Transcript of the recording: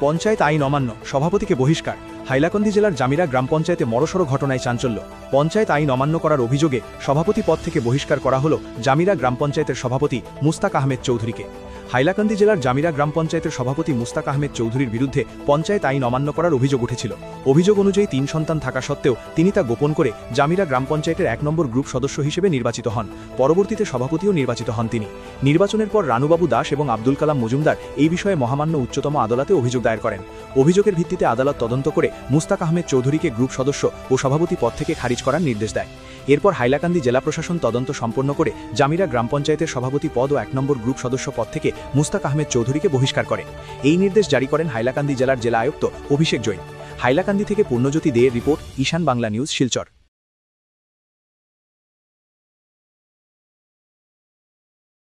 পঞ্চায়েত আইন অমান্য, সভাপতিকে বহিষ্কার। হাইলাকান্দি জেলার জামিরা গ্রাম পঞ্চায়েতে বড়সড় ঘটনায় চাঞ্চল্য। পঞ্চায়েত আইন অমান্য করার অভিযোগে সভাপতি পদ থেকে বহিষ্কার করা হল জামিরা গ্রাম পঞ্চায়েতের সভাপতি মুস্তাক আহমেদ চৌধুরীকে। হাইলাকান্দি জেলার জামিরা গ্রাম পঞ্চায়েতের সভাপতি মুস্তাক আহমেদ চৌধুরীর বিরুদ্ধে পঞ্চায়েত আইন অমান্য করার অভিযোগ উঠেছিল। অভিযোগ অনুযায়ী 3 সন্তান থাকা সত্ত্বেও তিনি তা গোপন করে জামিরা গ্রাম পঞ্চায়েতের 1 নম্বর গ্রুপ সদস্য হিসেবে নির্বাচিত হন। পরবর্তীতে সভাপতিও নির্বাচিত হন তিনি। নির্বাচনের পর রানুবাবু দাস এবং আব্দুল কালাম মজুমদার এই বিষয়ে মহামান্য উচ্চতম আদালতে অভিযোগ দায়ের করেন। অভিযোগের ভিত্তিতে আদালত তদন্ত করে মুস্তাক আহমেদ চৌধুরীকে গ্রুপ সদস্য ও সভাপতি পদ থেকে খারিজ করার নির্দেশ দেয়। এরপর হাইলাকান্দি জেলা প্রশাসন তদন্ত সম্পন্ন করে জামিরা গ্রাম পঞ্চায়েতের সভাপতি পদ ও 1 নম্বর গ্রুপ সদস্য পদ থেকে মুস্তাক আহমেদ চৌধুরীকে বহিষ্কার করে। এই নির্দেশ জারি করেন হাইলাকান্দি জেলার জেলা আয়ুক্ত অভিষেক জৈন। হাইলাকান্দি থেকে পূর্ণজ্যোতি দেয়ের রিপোর্ট, ঈশান বাংলা নিউজ, শিলচর।